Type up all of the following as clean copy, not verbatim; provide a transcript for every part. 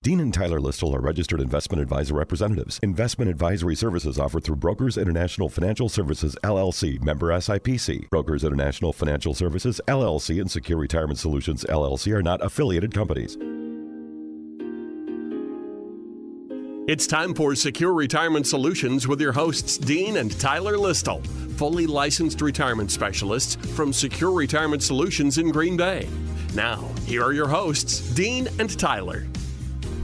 Dean and Tyler Listle are registered investment advisor representatives. Investment advisory services offered through Brokers International Financial Services, LLC, member SIPC. Brokers International Financial Services, LLC, and Secure Retirement Solutions, LLC are not affiliated companies. It's time for Secure Retirement Solutions with your hosts, Dean and Tyler Listle, fully licensed retirement specialists from Secure Retirement Solutions in Green Bay. Now, here are your hosts, Dean and Tyler.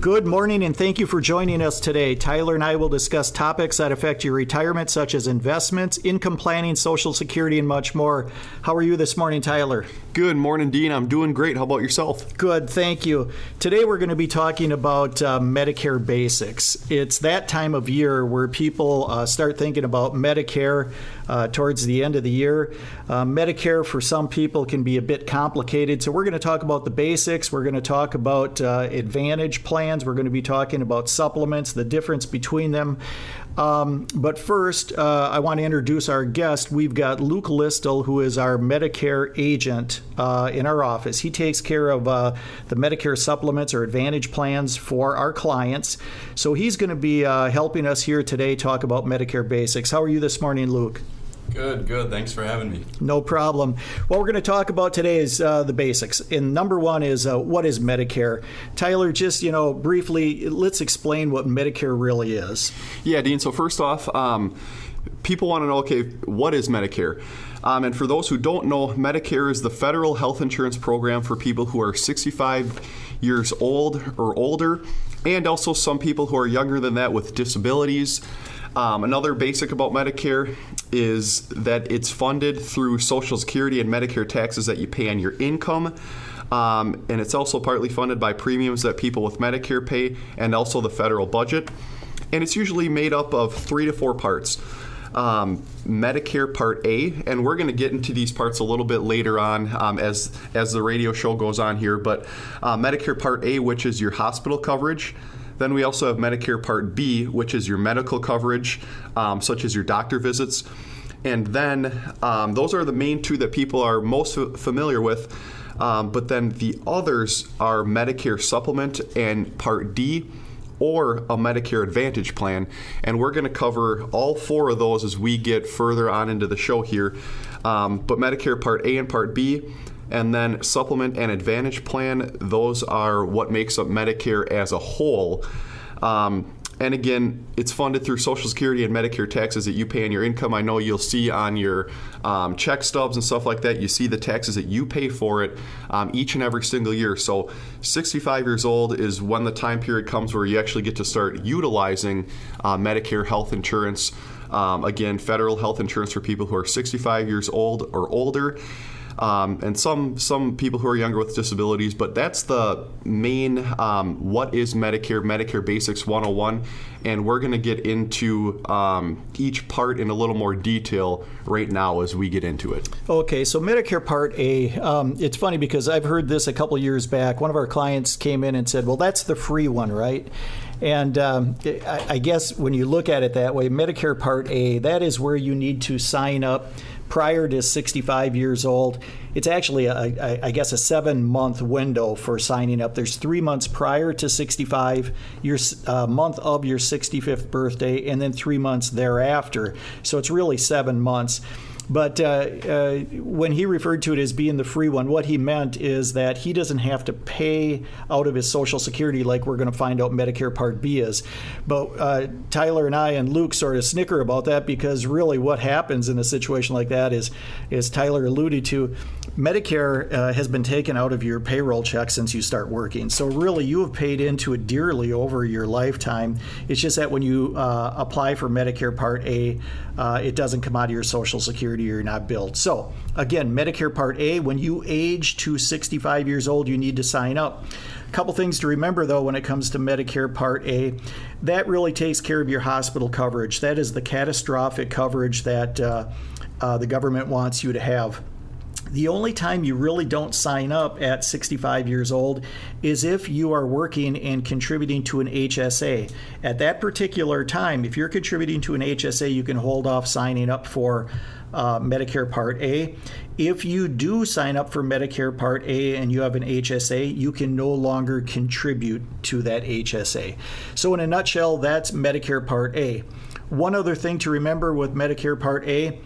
Good morning, and thank you for joining us today. Tyler and I will discuss topics that affect your retirement, such as investments, income planning, Social Security, and much more. How are you this morning, Tyler? Good morning, Dean. I'm doing great. How about yourself? Good, thank you. Today we're going to be talking about Medicare Basics. It's that time of year where people start thinking about Medicare towards the end of the year. Medicare for some people can be a bit complicated, so we're going to talk about the basics. We're going to talk about Advantage plans. We're going to be talking about supplements, the difference between them. But first, I want to introduce our guest. We've got Luke Listle, who is our Medicare agent in our office. He takes care of the Medicare supplements or Advantage plans for our clients. So he's going to be helping us here today talk about Medicare Basics. How are you this morning, Luke? Good. Thanks for having me. No problem. What we're going to talk about today is the basics. And number one is what is Medicare? Tyler, just briefly, let's explain what Medicare really is. Yeah, Dean. So first off, people want to know, okay, what is Medicare? And for those who don't know, Medicare is the federal health insurance program for people who are 65 years old or older, and also some people who are younger than that with disabilities. Another basic about Medicare is that it's funded through Social Security and Medicare taxes that you pay on your income. And it's also partly funded by premiums that people with Medicare pay and also the federal budget. And it's usually made up of 3 to 4 parts. Medicare Part A, and we're going to get into these parts a little bit later on as the radio show goes on here, but Medicare Part A, which is your hospital coverage. Then we also have Medicare Part B, which is your medical coverage, such as your doctor visits. And then those are the main two that people are most familiar with. But then the others are Medicare Supplement and Part D, or a Medicare Advantage plan. And we're going to cover all 4 of those as we get further on into the show here. But Medicare Part A and Part B, and then Supplement and Advantage plan, those are what makes up Medicare as a whole. And again, it's funded through Social Security and Medicare taxes that you pay on your income. I know you'll see on your check stubs and stuff like that, you see the taxes that you pay for it each and every single year. So 65 years old is when the time period comes where you actually get to start utilizing Medicare health insurance. Again, federal health insurance for people who are 65 years old or older. And some people who are younger with disabilities, but that's the main what is Medicare Basics 101, and we're going to get into each part in a little more detail right now as we get into it. Okay, so Medicare Part A, it's funny because I've heard this a couple years back. One of our clients came in and said, well, that's the free one, right? And I guess when you look at it that way, Medicare Part A, that is where you need to sign up prior to 65 years old. It's actually, I guess, a 7-month window for signing up. There's 3 months prior to 65, your month of your 65th birthday, and then 3 months thereafter. So it's really 7 months. But when he referred to it as being the free one, what he meant is that he doesn't have to pay out of his Social Security like we're going to find out Medicare Part B is. But Tyler and I and Luke sort of snicker about that because really what happens in a situation like that is, as Tyler alluded to, Medicare has been taken out of your payroll check since you start working. So really you have paid into it dearly over your lifetime. It's just that when you apply for Medicare Part A, it doesn't come out of your Social Security. You're not billed. So again, Medicare Part A, when you age to 65 years old, you need to sign up. A couple things to remember, though, when it comes to Medicare Part A, that really takes care of your hospital coverage. That is the catastrophic coverage that the government wants you to have. The only time you really don't sign up at 65 years old is if you are working and contributing to an HSA. At that particular time, if you're contributing to an HSA, you can hold off signing up for Medicare Part A. If you do sign up for Medicare Part A and you have an HSA, you can no longer contribute to that HSA. So in a nutshell, that's Medicare Part A. One other thing to remember with Medicare Part A,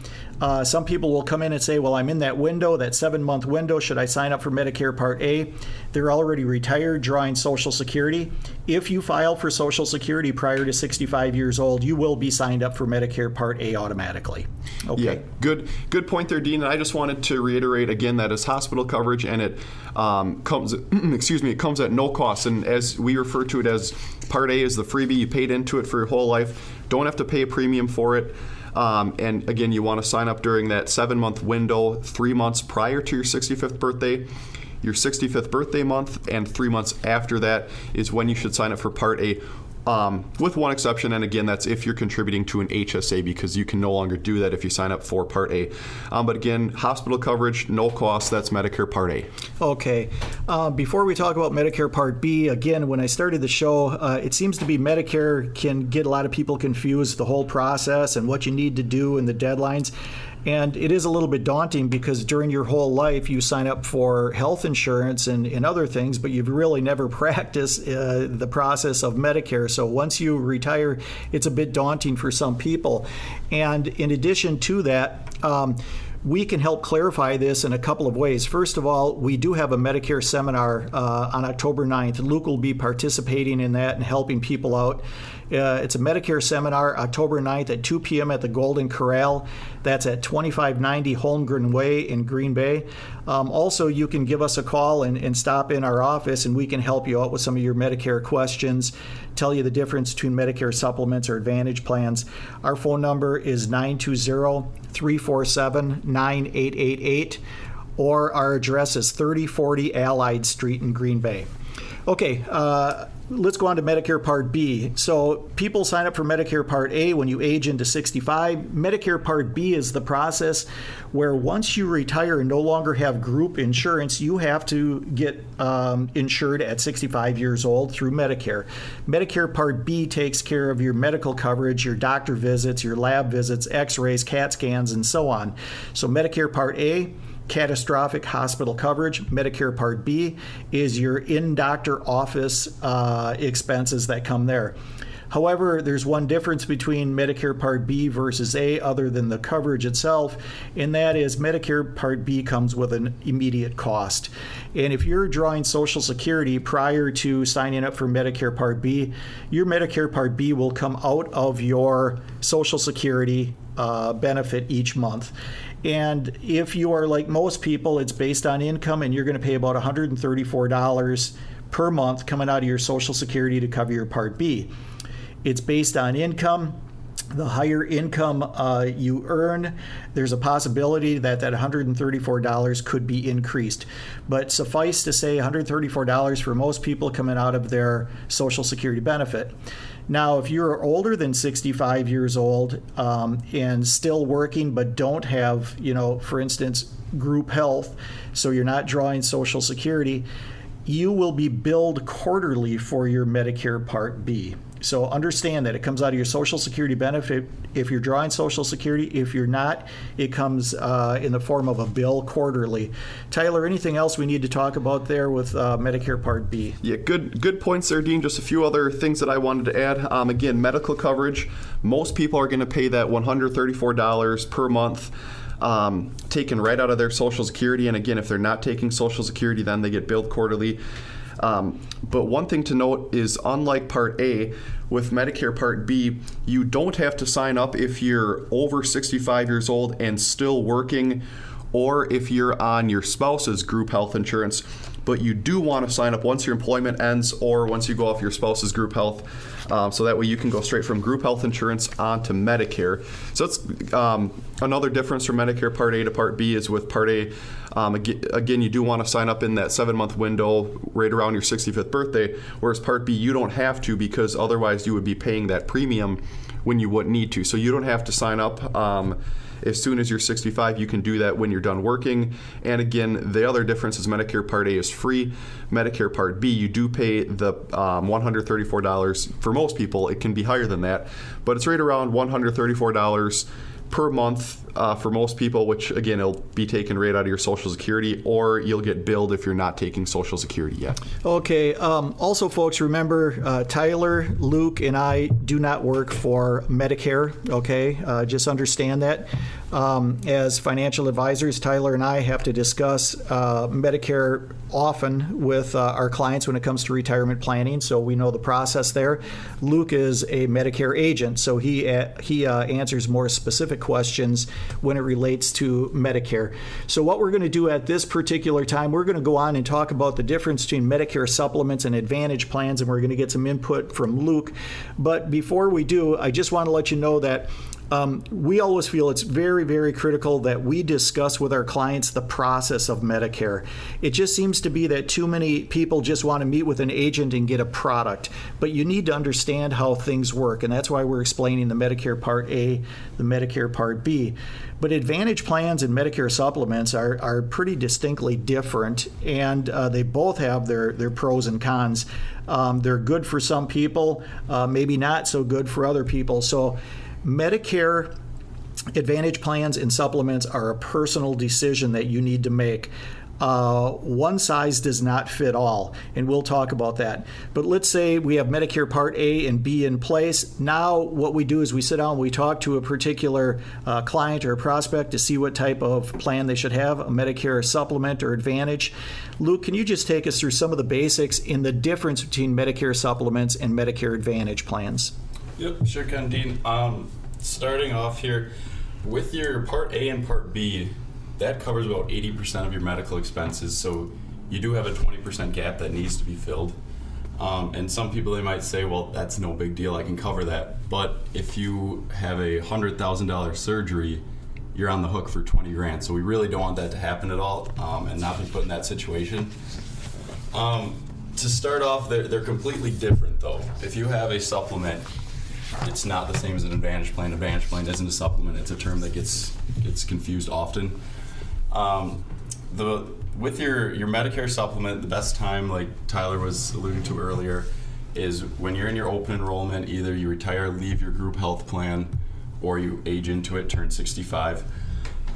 some people will come in and say, well, I'm in that window, that 7-month window. Should I sign up for Medicare Part A? They're already retired, drawing Social Security. If you file for Social Security prior to 65 years old, you will be signed up for Medicare Part A automatically. Okay. Yeah, good point there, Dean. And I just wanted to reiterate again that it's hospital coverage, and it comes it comes at no cost. And as we refer to it as Part A is the freebie, you paid into it for your whole life. Don't have to pay a premium for it. And again, you want to sign up during that 7-month window, 3 months prior to your 65th birthday. Your 65th birthday month and 3 months after that is when you should sign up for Part A, with one exception, and again, that's if you're contributing to an HSA, because you can no longer do that if you sign up for Part A. But again, hospital coverage, no cost, that's Medicare Part A. Okay. Before we talk about Medicare Part B, again, when I started the show, it seems to be Medicare can get a lot of people confused, the whole process and what you need to do and the deadlines. And it is a little bit daunting because during your whole life you sign up for health insurance and other things, but you've really never practiced the process of Medicare. So once you retire, it's a bit daunting for some people. And in addition to that, we can help clarify this in a couple of ways. First of all, we do have a Medicare seminar on October 9th. Luke will be participating in that and helping people out. It's a Medicare seminar, October 9th at 2 p.m. at the Golden Corral. That's at 2590 Holmgren Way in Green Bay. Also, you can give us a call and stop in our office, and we can help you out with some of your Medicare questions, tell you the difference between Medicare supplements or Advantage plans. Our phone number is 920-347-9888, or our address is 3040 Allied Street in Green Bay. Okay, let's go on to Medicare Part B. So people sign up for Medicare Part A when you age into 65. Medicare Part B is the process where once you retire and no longer have group insurance, you have to get insured at 65 years old through Medicare. Medicare Part B takes care of your medical coverage, your doctor visits, your lab visits, x-rays, CAT scans, and so on. So Medicare Part A, catastrophic hospital coverage. Medicare Part B is your in-doctor office expenses that come there. However, there's one difference between Medicare Part B versus A other than the coverage itself, and that is Medicare Part B comes with an immediate cost. And if you're drawing Social Security prior to signing up for Medicare Part B, your Medicare Part B will come out of your Social Security benefit each month. And if you are like most people, it's based on income, and you're going to pay about $134 per month coming out of your Social Security to cover your Part B. It's based on income. The higher income you earn, there's a possibility that $134 could be increased. But suffice to say, $134 for most people coming out of their Social Security benefit. Now, if you're older than 65 years old and still working but don't have, for instance, group health, so you're not drawing Social Security, you will be billed quarterly for your Medicare Part B. So understand that it comes out of your Social Security benefit if you're drawing Social Security. If you're not, it comes in the form of a bill quarterly. Tyler, anything else we need to talk about there with Medicare Part B? Yeah, good points there, Dean. Just a few other things that I wanted to add. Again, medical coverage. Most people are going to pay that $134 per month. Taken right out of their Social Security. And again, if they're not taking Social Security, then they get billed quarterly. But one thing to note is, unlike Part A, with Medicare Part B, you don't have to sign up if you're over 65 years old and still working, or if you're on your spouse's group health insurance. But you do want to sign up once your employment ends or once you go off your spouse's group health, so that way you can go straight from group health insurance onto Medicare. So that's another difference from Medicare Part A to Part B is with Part A, Again, you do want to sign up in that 7-month window right around your 65th birthday, whereas Part B, you don't have to, because otherwise you would be paying that premium when you wouldn't need to. So you don't have to sign up as soon as you're 65. You can do that when you're done working. And again, the other difference is Medicare Part A is free. Medicare Part B, you do pay the $134. For most people, it can be higher than that, but it's right around $134 per month for most people, which again, it'll be taken right out of your Social Security, or you'll get billed if you're not taking Social Security yet. Okay. Also, folks, remember, Tyler, Luke, and I do not work for Medicare. Okay, just understand that. As financial advisors, Tyler and I have to discuss Medicare often with our clients when it comes to retirement planning, so we know the process there. Luke is a Medicare agent, so he answers more specific questions when it relates to Medicare. So what we're going to do at this particular time, we're going to go on and talk about the difference between Medicare Supplements and Advantage plans, and we're going to get some input from Luke. But before we do, I just want to let you know that we always feel it's very, very critical that we discuss with our clients the process of Medicare. It just seems to be that too many people just want to meet with an agent and get a product, but you need to understand how things work, and that's why we're explaining the Medicare Part A, the Medicare Part B. But Advantage plans and Medicare supplements are pretty distinctly different, and they both have their pros and cons. They're good for some people, maybe not so good for other people. So Medicare Advantage plans and supplements are a personal decision that you need to make. One size does not fit all, and we'll talk about that. But let's say we have Medicare Part A and B in place. Now what we do is we sit down and we talk to a particular client or a prospect to see what type of plan they should have, a Medicare supplement or Advantage. Luke, can you just take us through some of the basics in the difference between Medicare supplements and Medicare Advantage plans? Yep, sure can, Dean. Starting off here, with your Part A and Part B, that covers about 80% of your medical expenses, so you do have a 20% gap that needs to be filled. And some people, they might say, well, that's no big deal, I can cover that. But if you have a $100,000 surgery, you're on the hook for 20 grand. So we really don't want that to happen at all, and not be put in that situation. To start off, they're completely different though. If you have a supplement, it's not the same as an Advantage plan. Advantage plan isn't a supplement. It's a term that gets confused often. With your Medicare supplement, the best time, like Tyler was alluding to earlier, is when you're in your open enrollment. Either you retire, leave your group health plan, or you age into it, turn 65.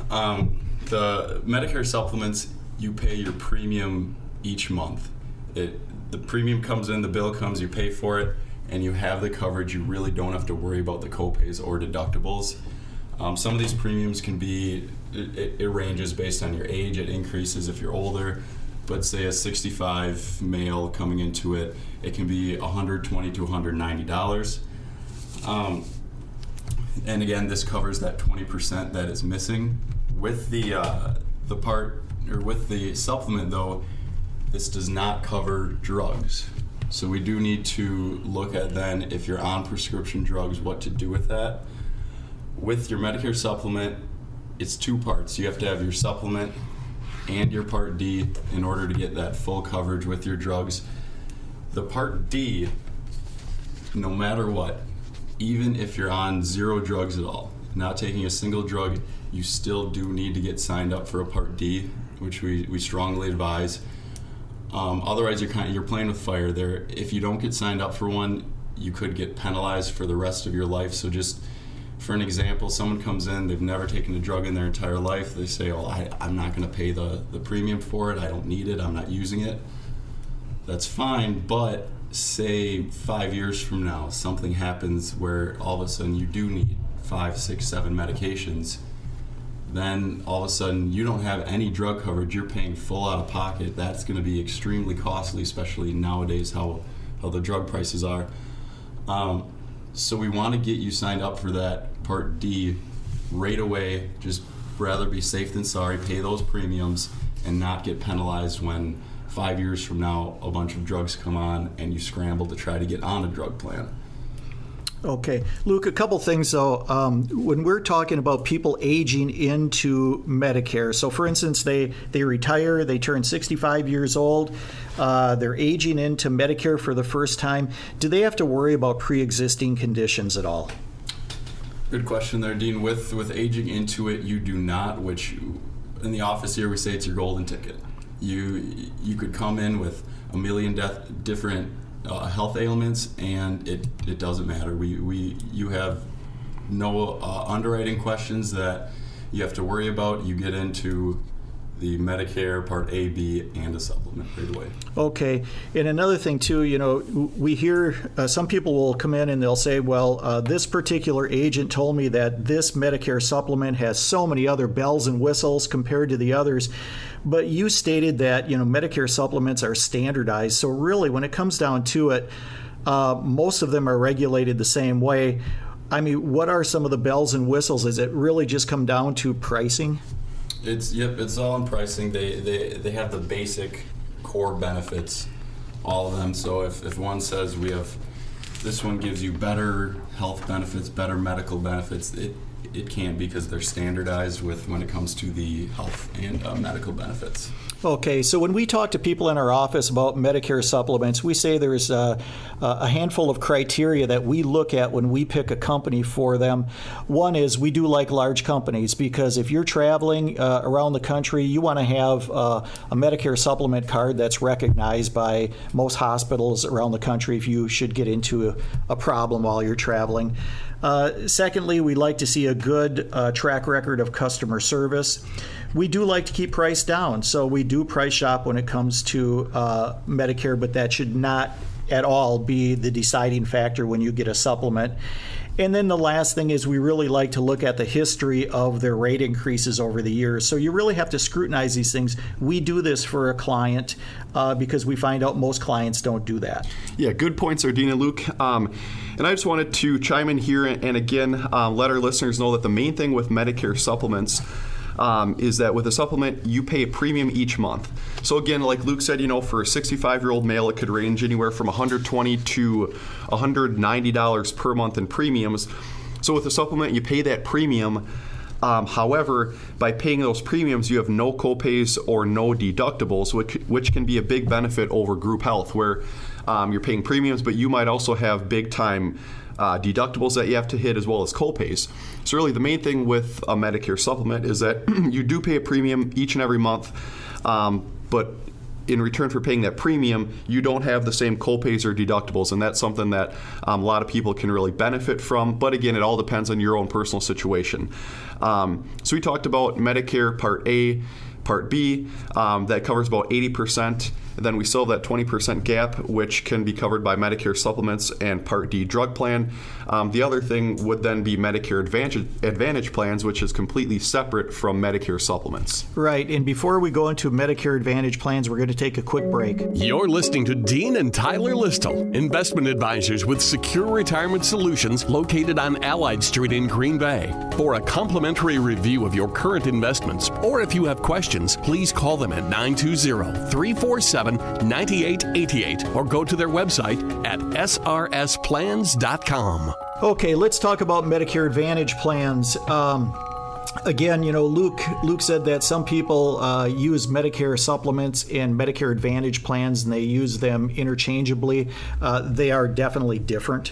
The Medicare supplements, you pay your premium each month. The premium comes in, the bill comes, you pay for it, and you have the coverage. You really don't have to worry about the copays or deductibles. Some of these premiums can be, it ranges based on your age. It increases if you're older, but say a 65 male coming into it, it can be $120 to $190. And again, this covers that 20% that is missing. With the supplement though, this does not cover drugs. So we do need to look at then, if you're on prescription drugs, what to do with that. With your Medicare supplement, it's two parts. You have to have your supplement and your Part D in order to get that full coverage with your drugs. The Part D, no matter what, even if you're on zero drugs at all, not taking a single drug, you still do need to get signed up for a Part D, which we strongly advise. Otherwise, you're playing with fire there. If you don't get signed up for one, you could get penalized for the rest of your life. So just for an example, someone comes in, they've never taken a drug in their entire life. They say, oh, I'm not going to pay the premium for it. I don't need it. I'm not using it. That's fine, but say 5 years from now, something happens where all of a sudden you do need 5, 6, 7 medications. Then all of a sudden you don't have any drug coverage, you're paying full out of pocket. That's going to be extremely costly, especially nowadays how the drug prices are. So we want to get you signed up for that Part D right away. Just rather be safe than sorry, pay those premiums and not get penalized when 5 years from now a bunch of drugs come on and you scramble to try to get on a drug plan. Okay. Luke, a couple things, though. When we're talking about people aging into Medicare, so for instance, they retire, they turn 65 years old, they're aging into Medicare for the first time. Do they have to worry about pre-existing conditions at all? Good question there, Dean. With aging into it, you do not, which in the office here we say it's your golden ticket. You could come in with a million different health ailments, and it doesn't matter. You have no underwriting questions that you have to worry about. You get into the Medicare Part A, B, and a supplement right away. Okay. And another thing, too, we hear some people will come in and they'll say, well, this particular agent told me that this Medicare supplement has so many other bells and whistles compared to the others. But you stated that, Medicare supplements are standardized. So really, when it comes down to it, most of them are regulated the same way. I mean, what are some of the bells and whistles? Does it really just come down to pricing? It's all in pricing. They have the basic core benefits, all of them. So if one says this one gives you better health benefits, better medical benefits, it can't, because they're standardized when it comes to the health and medical benefits. Okay, so when we talk to people in our office about Medicare supplements, we say there's a handful of criteria that we look at when we pick a company for them. One is we do like large companies, because if you're traveling around the country, you want to have a Medicare supplement card that's recognized by most hospitals around the country if you should get into a problem while you're traveling. Secondly, we like to see a good track record of customer service. We do like to keep price down, so we do price shop when it comes to Medicare, but that should not at all be the deciding factor when you get a supplement. And then the last thing is we really like to look at the history of their rate increases over the years. So you really have to scrutinize these things. We do this for a client because we find out most clients don't do that. Yeah, good points there, Dean and Luke. And I just wanted to chime in here and again let our listeners know that the main thing with Medicare supplements is that with a supplement, you pay a premium each month. So again, like Luke said, for a 65-year-old male, it could range anywhere from $120 to $190 per month in premiums. So with a supplement, you pay that premium. However, by paying those premiums, you have no copays or no deductibles, which can be a big benefit over group health, where you're paying premiums, but you might also have big-time deductibles that you have to hit, as well as copays. So really the main thing with a Medicare supplement is that you do pay a premium each and every month, but in return for paying that premium, you don't have the same copays or deductibles, and that's something that a lot of people can really benefit from. But again, it all depends on your own personal situation. So we talked about Medicare Part A, Part B, that covers about 80%. And then we still have that 20% gap, which can be covered by Medicare supplements and Part D drug plan. The other thing would then be Medicare Advantage plans, which is completely separate from Medicare supplements. Right, and before we go into Medicare Advantage plans, we're going to take a quick break. You're listening to Dean and Tyler Listle, investment advisors with Secure Retirement Solutions, located on Allied Street in Green Bay. For a complimentary review of your current investments, or if you have questions, please call them at 920-347-9888 or go to their website at srsplans.com. Okay, let's talk about Medicare Advantage plans. Again, Luke said that some people use Medicare supplements and Medicare Advantage plans, and they use them interchangeably. They are definitely different.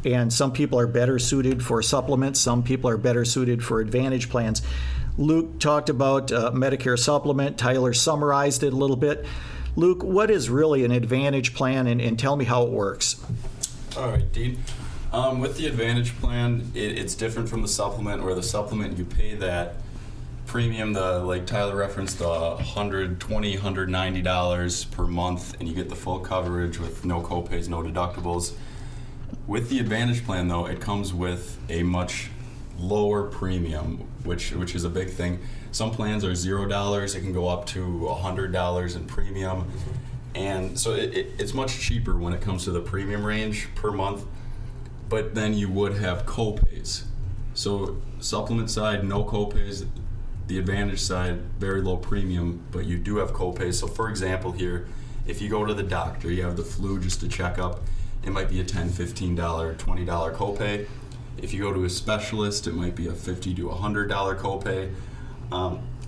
And some people are better suited for supplements. Some people are better suited for Advantage plans. Luke talked about Medicare supplement. Tyler summarized it a little bit. Luke, what is really an Advantage plan, and tell me how it works? All right, Dean. With the Advantage plan, it's different from the supplement, where the supplement you pay that premium, like Tyler referenced, $120, $190 per month, and you get the full coverage with no copays, no deductibles. With the Advantage plan, though, it comes with a much lower premium, which is a big thing. Some plans are $0. It can go up to $100 in premium. And so it's much cheaper when it comes to the premium range per month. But then you would have copays. So supplement side, no copays. The Advantage side, very low premium, but you do have copays. So for example here, if you go to the doctor, you have the flu, just a checkup, it might be a $10, $15, $20 copay. If you go to a specialist, it might be a $50 to $100 copay.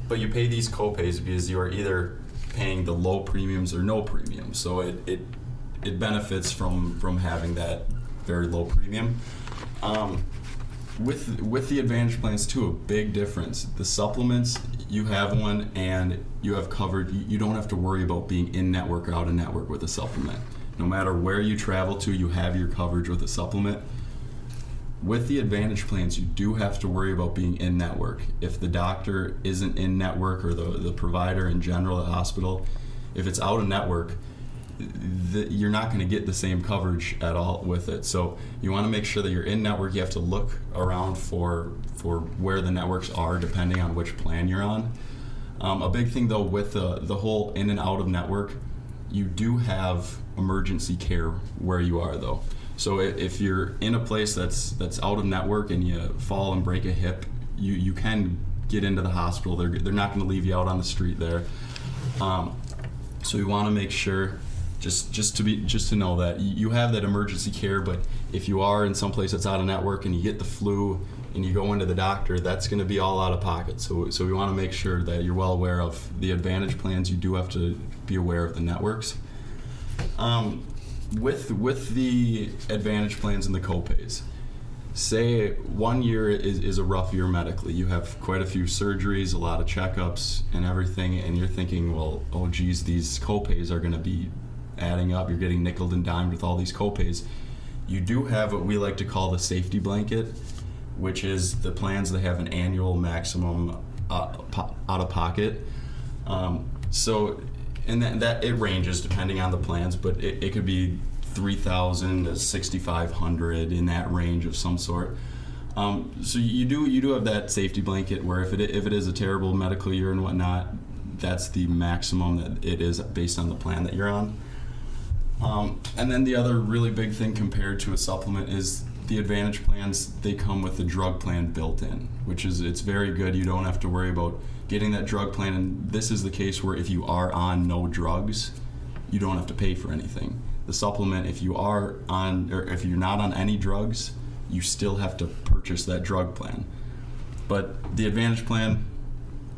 But you pay these copays because you are either paying the low premiums or no premiums. So it benefits from having that very low premium. With the Advantage plans too, a big difference. The supplements, you have one and you have covered. You don't have to worry about being in network or out of network with a supplement. No matter where you travel to, you have your coverage with a supplement. With the Advantage plans, you do have to worry about being in network. If the doctor isn't in network, or the provider in general, the hospital, if it's out of network, you're not going to get the same coverage at all with it. So you want to make sure that you're in network. You have to look around for where the networks are depending on which plan you're on. A big thing though with the whole in and out of network, you do have emergency care where you are though. So if you're in a place that's out of network and you fall and break a hip, you can get into the hospital. They're not going to leave you out on the street there. So you want to make sure just to know that you have that emergency care. But if you are in some place that's out of network and you get the flu and you go into the doctor, that's going to be all out of pocket. So we want to make sure that you're well aware of the Advantage plans. You do have to be aware of the networks. With the Advantage plans and the copays, say 1 year is a rough year medically. You have quite a few surgeries, a lot of checkups and everything, and you're thinking, well, oh geez, these copays are going to be adding up. You're getting nickeled and dimed with all these copays. You do have what we like to call the safety blanket, which is the plans that have an annual maximum out of pocket. And that it ranges depending on the plans, but it could be $3,000 to $6,500 in that range of some sort. So you do have that safety blanket where if it is a terrible medical year and whatnot, that's the maximum that it is based on the plan that you're on. And then the other really big thing compared to a supplement is the Advantage plans. They come with a drug plan built in, which is it's very good. You don't have to worry about getting that drug plan, and this is the case where if you are on no drugs, you don't have to pay for anything. The supplement, if you are on, or if you're not on any drugs, you still have to purchase that drug plan. But the Advantage plan,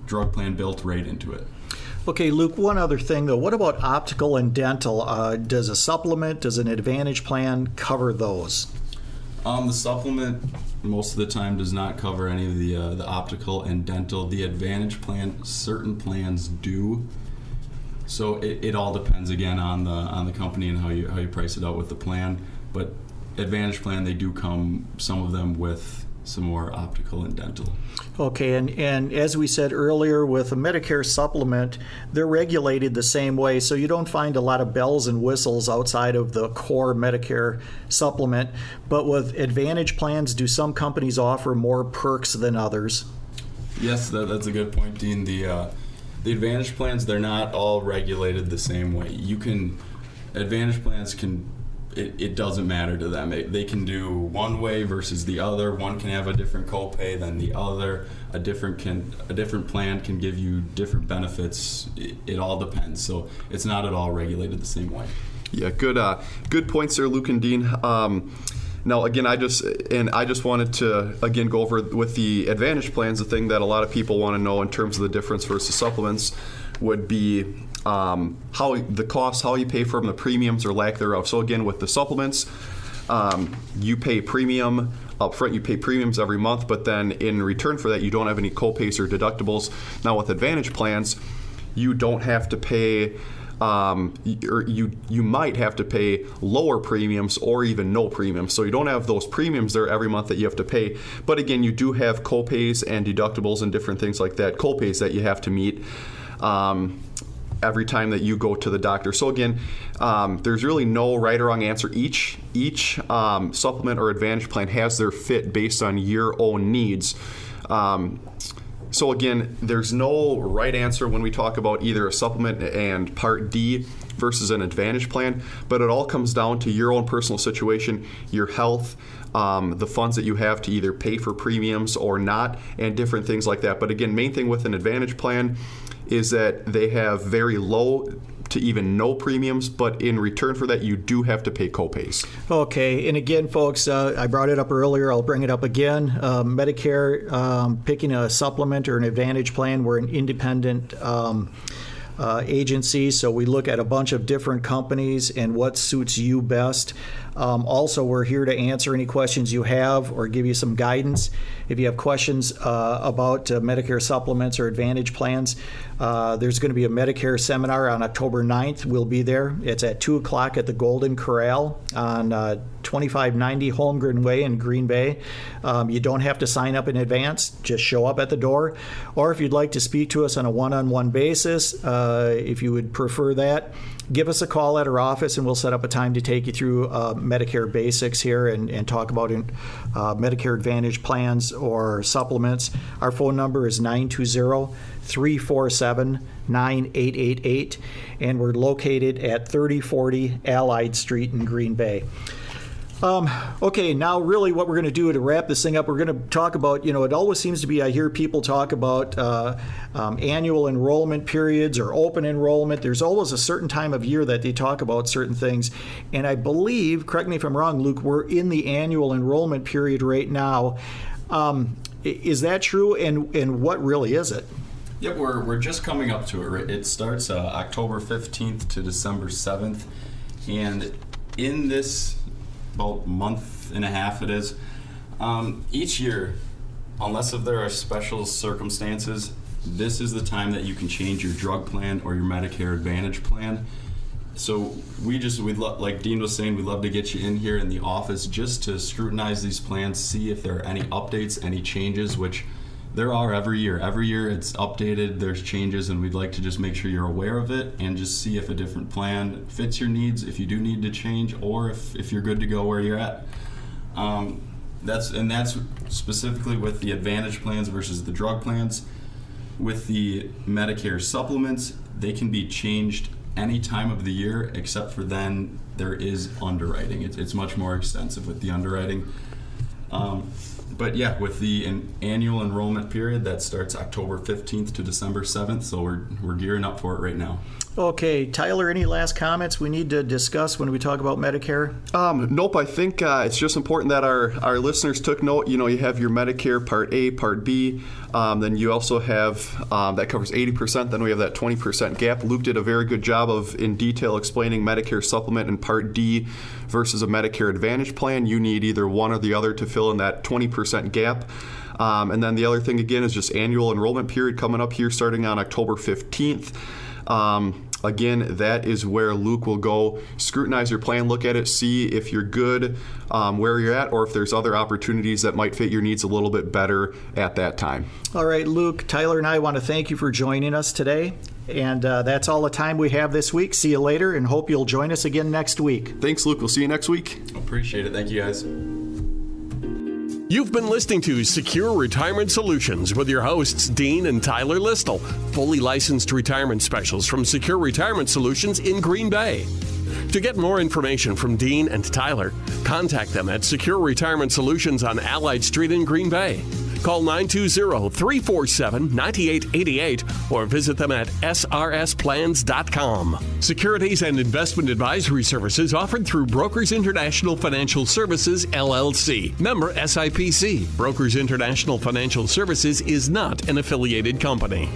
drug plan built right into it. Okay, Luke, one other thing though. What about optical and dental? Does a supplement, does an Advantage plan cover those? The supplement most of the time does not cover any of the optical and dental. The Advantage plan, certain plans do. So it all depends again on the company and how you price it out with the plan. But Advantage plan, they do come, some of them, with some more optical and dental. Okay, and as we said earlier, with a Medicare supplement, they're regulated the same way, so you don't find a lot of bells and whistles outside of the core Medicare supplement. But with Advantage plans, do some companies offer more perks than others? Yes, that's a good point, Dean. The Advantage plans, they're not all regulated the same way. Advantage plans can, it doesn't matter to them. They can do one way versus the other. One can have a different copay than the other. A different plan can give you different benefits. It all depends. So it's not at all regulated the same way. Yeah, good points there, Luke and Dean. Now, again, I just wanted to again go over with the Advantage plans. The thing that a lot of people want to know in terms of the difference versus supplements would be how the cost, how you pay for them, the premiums or lack thereof. So again, with the supplements, you pay premium up front. You pay premiums every month, but then in return for that, you don't have any copays or deductibles. Now, with Advantage plans, you don't have to pay. Or you might have to pay lower premiums or even no premiums. So you don't have those premiums there every month that you have to pay. But again, you do have copays and deductibles and different things like that, copays that you have to meet every time that you go to the doctor. So again, there's really no right or wrong answer. Each supplement or Advantage plan has their fit based on your own needs. So again, there's no right answer when we talk about either a supplement and Part D versus an Advantage plan, but it all comes down to your own personal situation, your health, the funds that you have to either pay for premiums or not, and different things like that. But again, main thing with an Advantage plan is that they have very low to even no premiums, but in return for that, you do have to pay copays. Okay, and again, folks, I brought it up earlier. I'll bring it up again. Medicare, picking a supplement or an Advantage plan, we're an independent agency, so we look at a bunch of different companies and what suits you best. Also, we're here to answer any questions you have or give you some guidance. If you have questions about Medicare supplements or Advantage plans, there's going to be a Medicare seminar on October 9th. We'll be there. It's at 2 o'clock at the Golden Corral on 2590 Holmgren Way in Green Bay. You don't have to sign up in advance. Just show up at the door. Or if you'd like to speak to us on a one-on-one basis, if you would prefer that, give us a call at our office and we'll set up a time to take you through Medicare Basics here and talk about Medicare Advantage plans or supplements. Our phone number is 920-347-9888, and we're located at 3040 Allied Street in Green Bay. Okay, now really what we're going to do to wrap this thing up, we're going to talk about, it always seems to be, I hear people talk about annual enrollment periods or open enrollment. There's always a certain time of year that they talk about certain things. And I believe, correct me if I'm wrong, Luke, we're in the annual enrollment period right now. Is that true? And what really is it? Yep, we're just coming up to it. It starts October 15th to December 7th. And in this about month and a half it is, each year, unless if there are special circumstances, this is the time that you can change your drug plan or your Medicare Advantage plan. So we'd like Dean was saying, we'd love to get you in here in the office just to scrutinize these plans, see if there are any updates, any changes, which there are every year. Every year it's updated, there's changes, and we'd like to just make sure you're aware of it and just see if a different plan fits your needs, if you do need to change, or if you're good to go where you're at. That's specifically with the Advantage plans versus the drug plans. With the Medicare supplements, they can be changed any time of the year, except for then there is underwriting. It's much more extensive with the underwriting. But yeah, with the annual enrollment period, that starts October 15th to December 7th, so we're gearing up for it right now. Okay, Tyler, any last comments we need to discuss when we talk about Medicare? Nope, I think it's just important that our listeners took note. You have your Medicare Part A, Part B, then you also have, that covers 80%, then we have that 20% gap. Luke did a very good job of, in detail, explaining Medicare Supplement and Part D versus a Medicare Advantage plan. You need either one or the other to fill in that 20% gap. And then the other thing, again, is just annual enrollment period coming up here starting on October 15th. Again, that is where Luke will go scrutinize your plan, look at it, see if you're good where you're at, or if there's other opportunities that might fit your needs a little bit better at that time. All right, Luke, Tyler, and I want to thank you for joining us today. And that's all the time we have this week. See you later, and hope you'll join us again next week. Thanks, Luke. We'll see you next week. Appreciate it. Thank you, guys. You've been listening to Secure Retirement Solutions with your hosts, Dean and Tyler Listle, fully licensed retirement specialists from Secure Retirement Solutions in Green Bay. To get more information from Dean and Tyler, contact them at Secure Retirement Solutions on Allied Street in Green Bay. Call 920-347-9888 or visit them at srsplans.com. Securities and investment advisory services offered through Brokers International Financial Services, LLC. Member SIPC. Brokers International Financial Services is not an affiliated company.